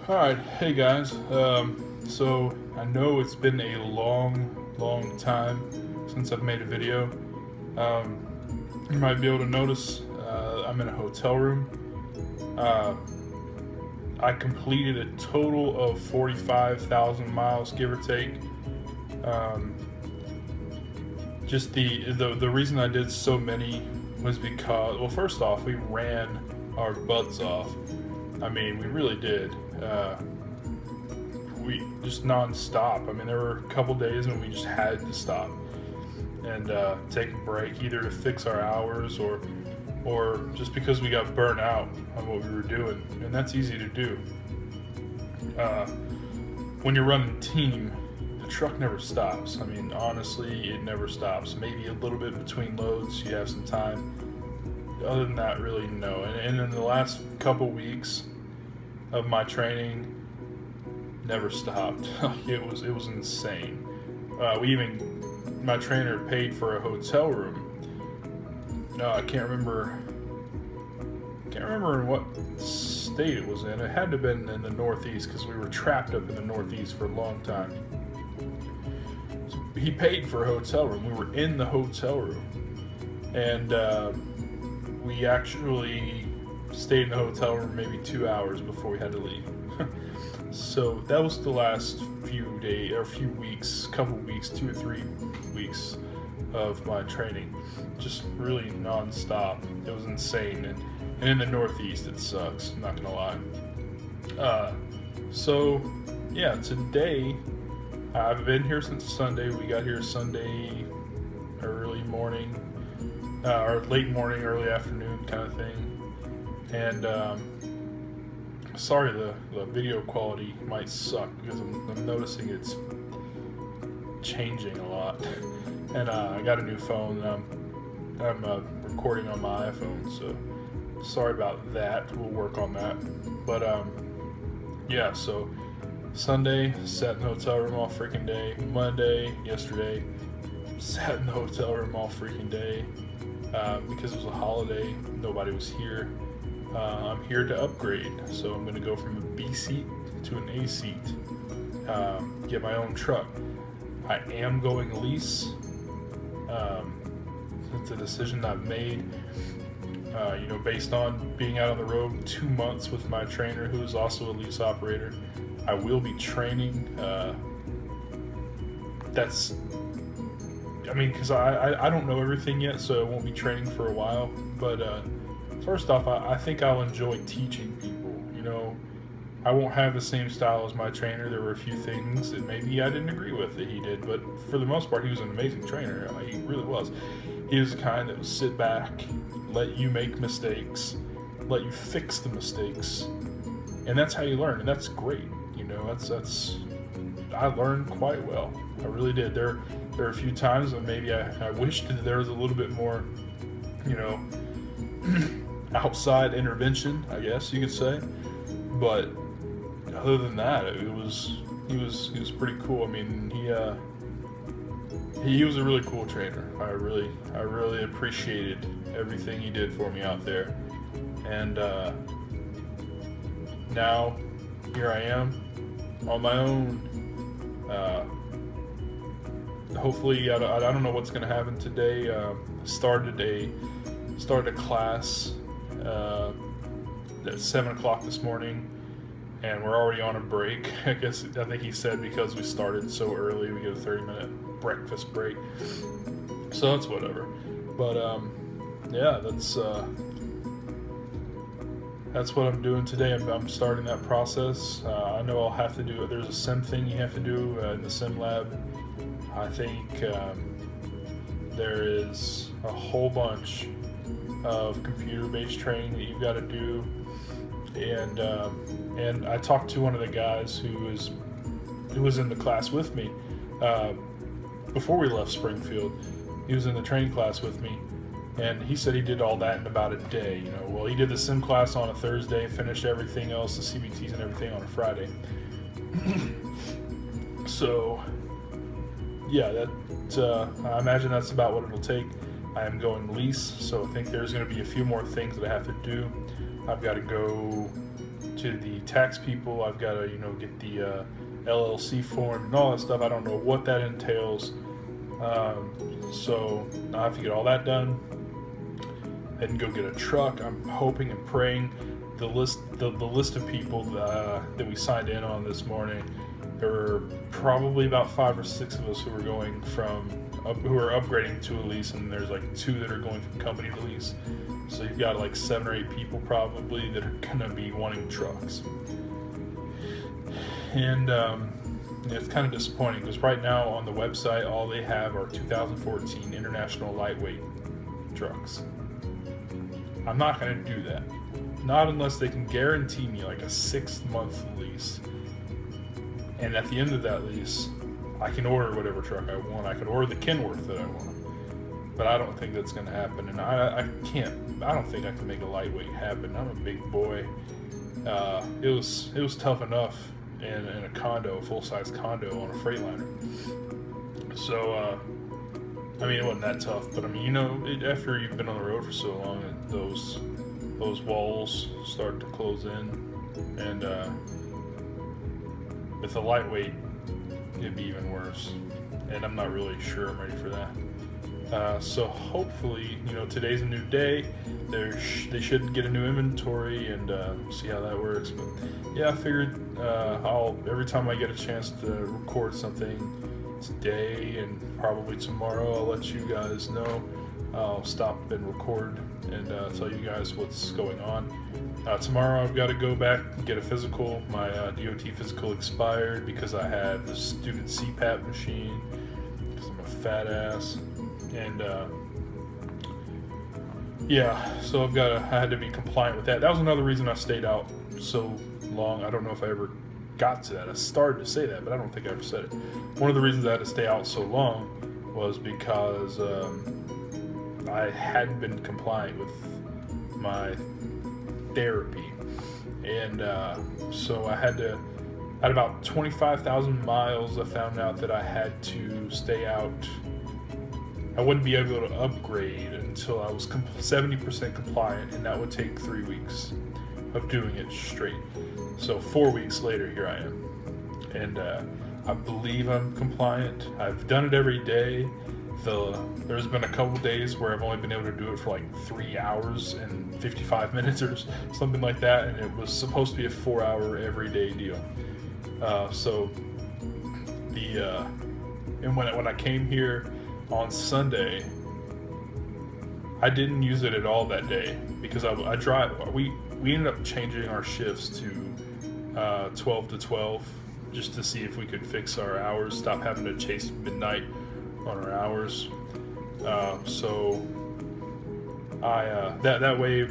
Alright, hey guys. So I know it's been a long time since I've made a video. You might be able to notice I'm in a hotel room. Uh, I completed a total of 45,000 miles, give or take. Um, just the reason I did so many was because, well, first off, we ran our butts off. I mean, we really did. We just non-stop. I mean, there were a couple days when we just had to stop and take a break, either to fix our hours or just because we got burnt out on what we were doing, and that's easy to do. When you're running team, the truck never stops. I mean, honestly, it never stops. Maybe a little bit between loads, you have some time. Other than that, really no. And in the last couple weeks of my training, never stopped. it was insane. My trainer paid for a hotel room. No, I can't remember in what state it was in. It had to have been in the Northeast because we were trapped up in the Northeast for a long time. So he paid for a hotel room. We were in the hotel room, and we actually stayed in the hotel room maybe 2 hours before we had to leave. So that was the last few days or few weeks, couple weeks, 2 or 3 weeks of my training. Just really non-stop. It was insane. And in the Northeast, it sucks. I'm not gonna lie. So yeah, today I've been here since Sunday. We got here Sunday early morning, or late morning, early afternoon kind of thing. And sorry, the video quality might suck because I'm noticing it's changing a lot. And I got a new phone. I'm recording on my iPhone, so sorry about that. We'll work on that. But yeah, so Sunday, sat in the hotel room all freaking day. Monday, yesterday, sat in the hotel room all freaking day because it was a holiday. Nobody was here. I'm here to upgrade, so I'm going to go from a B seat to an A seat. Get my own truck. I am going lease. It's a decision I've made, based on being out on the road 2 months with my trainer, who is also a lease operator. I will be training. Because I don't know everything yet, so I won't be training for a while. But first off, I think I'll enjoy teaching people. I won't have the same style as my trainer. There were a few things that maybe I didn't agree with that he did, but for the most part, he was an amazing trainer. He really was. He was the kind that would sit back, let you make mistakes, let you fix the mistakes, and that's how you learn. And that's great. I learned quite well. I really did. There are a few times that maybe I wished that there was a little bit more, outside intervention, I guess you could say. But other than that, he was pretty cool. I mean, he was a really cool trainer. I really appreciated everything he did for me out there. And now here I am on my own. Hopefully, I don't know what's going to happen today. Started a class at 7 o'clock this morning, and we're already on a break. I think he said because we started so early, we get a 30-minute breakfast break. So that's whatever. But yeah, that's what I'm doing today. I'm starting that process. I know I'll have to do it. There's a sim thing you have to do in the sim lab. I think there is a whole bunch of computer-based training that you've got to do. And I talked to one of the guys who was in the class with me before we left Springfield. He was in the training class with me, and he said he did all that in about a day. Well, he did the sim class on a Thursday, finished everything else, the CBTs and everything, on a Friday. So yeah, I imagine that's about what it'll take. I am going lease, so I think there's going to be a few more things that I have to do. I've got to go to the tax people. I've got to, get the LLC form and all that stuff. I don't know what that entails. So I have to get all that done and go get a truck. I'm hoping and praying the list of people that we signed in on this morning. There were probably about 5 or 6 of us who were going who are upgrading to a lease, and there's like 2 that are going from company to lease. So you've got like 7 or 8 people probably that are gonna be wanting trucks. And it's kind of disappointing because right now on the website, all they have are 2014 International Lightweight trucks. I'm not going to do that. Not unless they can guarantee me like a 6-month lease. And at the end of that lease, I can order whatever truck I want. I can order the Kenworth that I want. But I don't think that's going to happen. And I don't think I can make a lightweight happen. I'm a big boy. It was tough enough in a condo, a full-size condo on a Freightliner. So, it wasn't that tough, but after you've been on the road for so long, those walls start to close in, and with the lightweight, it'd be even worse. And I'm not really sure I'm ready for that. So hopefully, today's a new day. They should get a new inventory and see how that works. But yeah, I figured every time I get a chance to record something today and probably tomorrow, I'll let you guys know. I'll stop and record and tell you guys what's going on. Tomorrow I've got to go back and get a physical. My DOT physical expired because I had the stupid CPAP machine because I'm a fat ass. And so I had to be compliant with that. That was another reason I stayed out so long. I don't know if I ever got to that. I started to say that, but I don't think I ever said it. One of the reasons I had to stay out so long was because I hadn't been compliant with my therapy. And so I had about 25,000 miles, I found out that I had to stay out. I wouldn't be able to upgrade until I was 70% compliant, and that would take 3 weeks of doing it straight. So 4 weeks later, here I am. And I believe I'm compliant. I've done it every day. There's been a couple days where I've only been able to do it for like 3 hours and 55 minutes or something like that, and it was supposed to be a 4-hour everyday deal. And when I came here on Sunday, I didn't use it at all that day because I drive. We ended up changing our shifts to 12 to 12 just to see if we could fix our hours, stop having to chase midnight on our hours. So that way,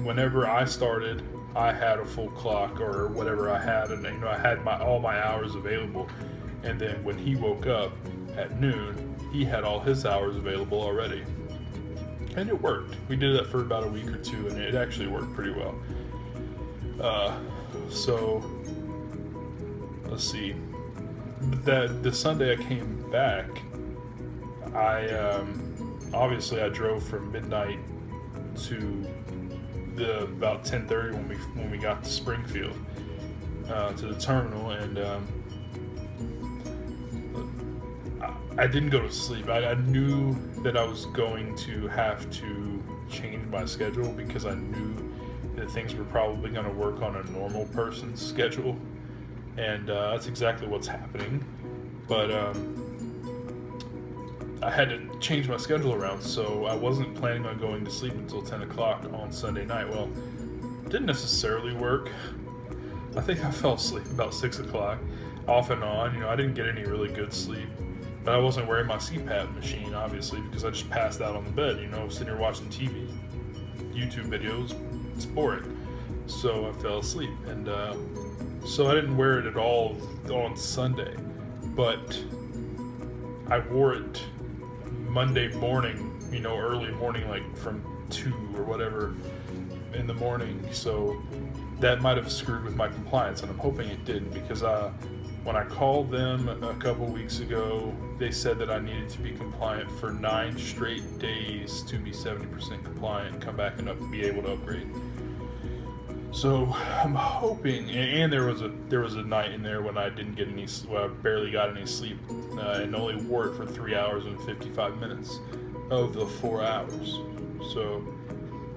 whenever I started, I had a full clock or whatever I had, and I had all my hours available. And then when he woke up at noon, he had all his hours available already, and it worked. We did that for about a week or two, and it actually worked pretty well. So let's see. The Sunday I came back, obviously I drove from midnight to about 10:30 when we got to Springfield to the terminal, and I didn't go to sleep. I knew that I was going to have to change my schedule because I knew that things were probably going to work on a normal person's schedule, and that's exactly what's happening. But I had to change my schedule around, so I wasn't planning on going to sleep until 10 o'clock on Sunday night. Well, it didn't necessarily work. I think I fell asleep about 6 o'clock, off and on. I didn't get any really good sleep. But I wasn't wearing my CPAP machine, obviously, because I just passed out on the bed, sitting here watching TV. YouTube videos, it's boring. So I fell asleep. And so I didn't wear it at all on Sunday. But I wore it Monday morning, early morning, like from 2 or whatever in the morning. So that might have screwed with my compliance, and I'm hoping it didn't, because when I called them a couple weeks ago, they said that I needed to be compliant for 9 straight days to be 70% compliant, come back and be able to upgrade. So I'm hoping, and there was a night in there when I didn't get any, well, I barely got any sleep, and only wore it for 3 hours and 55 minutes of the 4 hours. So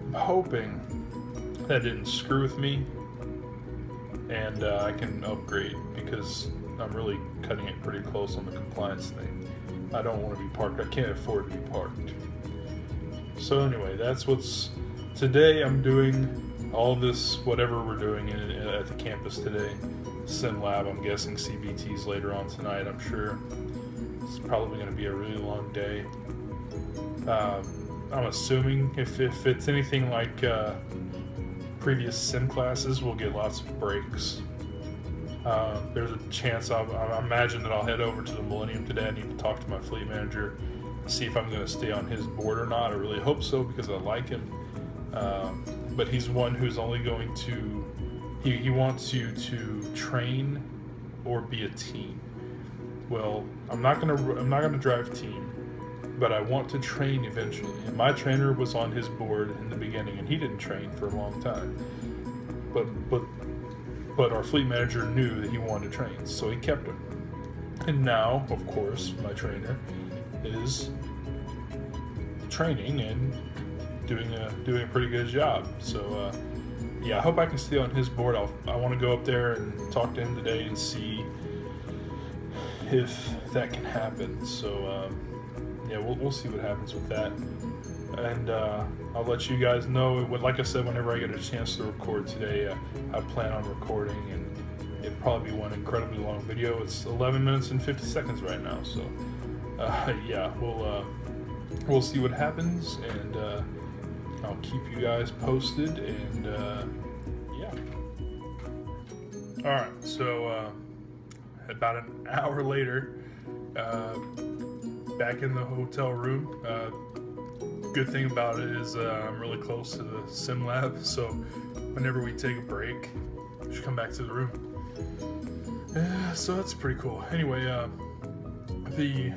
I'm hoping that didn't screw with me, and I can upgrade, because I'm really cutting it pretty close on the compliance thing. I don't want to be parked. I can't afford to be parked. So anyway, that's what's today. I'm doing all this, whatever we're doing at the campus today. Sim lab, I'm guessing CBT's later on tonight, I'm sure. It's probably going to be a really long day. I'm assuming if it's anything like previous sim classes, we'll get lots of breaks. There's a chance I imagine that I'll head over to the Millennium today. I need to talk to my fleet manager, see if I'm going to stay on his board or not. I really hope so, because I like him. But he's one who's only going to, he wants you to train or be a team. Well, I'm not gonna drive team, but I want to train eventually. And my trainer was on his board in the beginning, and he didn't train for a long time. But our fleet manager knew that he wanted to train, so he kept him. And now, of course, my trainer is training and doing a pretty good job. So yeah, I hope I can stay on his board. I want to go up there and talk to him today and see if that can happen. So yeah, we'll see what happens with that, and I'll let you guys know. Like I said, whenever I get a chance to record today, I plan on recording, and it'll probably be one incredibly long video. It's 11 minutes and 50 seconds right now, so yeah, we'll see what happens, and I'll keep you guys posted, and yeah. Alright, so about an hour later, back in the hotel room. Good thing about it is I'm really close to the sim lab, so whenever we take a break, we should come back to the room. So that's pretty cool. Anyway, the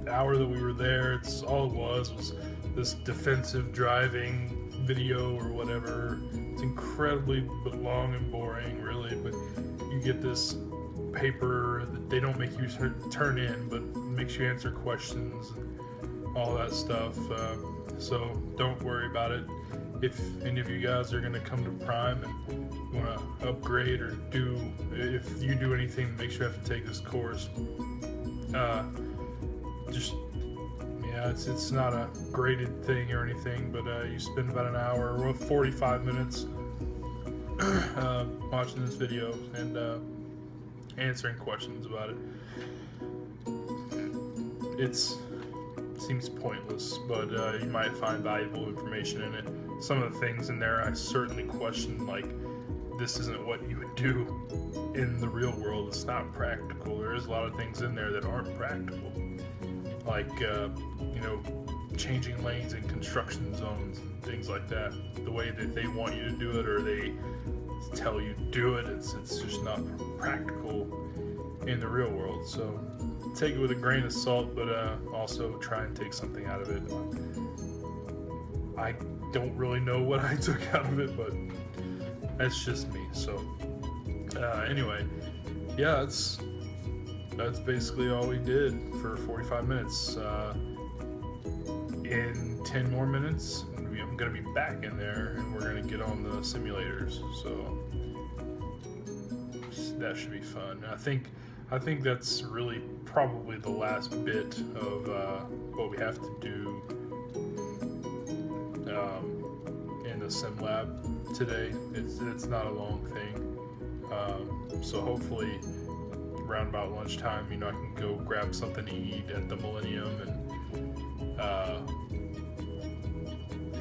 hour that we were there, all it was this defensive driving video or whatever. It's incredibly long and boring, really, but you get this paper that they don't make you turn in, but makes you answer questions and all that stuff. So don't worry about it. If any of you guys are going to come to Prime and want to upgrade, or if you do anything that makes you have to take this course, it's not a graded thing or anything, but you spend about an hour or 45 minutes watching this video and answering questions about it. It seems pointless, but you might find valuable information in it. Some of the things in there I certainly question, like, this isn't what you would do in the real world. It's not practical. There is a lot of things in there that aren't practical, like changing lanes in construction zones and things like that. The way that they want you to do it, or they tell you to do it, it's just not practical in the real world. So take it with a grain of salt, but also try and take something out of it. I don't really know what I took out of it, but that's just me. So anyway, yeah, that's basically all we did for 45 minutes. In 10 more minutes, I'm going to be back in there, and we're going to get on the simulators. So that should be fun. I think that's really probably the last bit of what we have to do in the sim lab today. It's not a long thing, so hopefully around about lunchtime, I can go grab something to eat at the Millennium and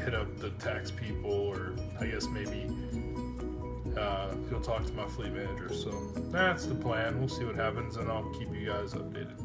hit up the tax people, or I guess maybe go talk to my fleet manager. So that's the plan. We'll see what happens, and I'll keep you guys updated.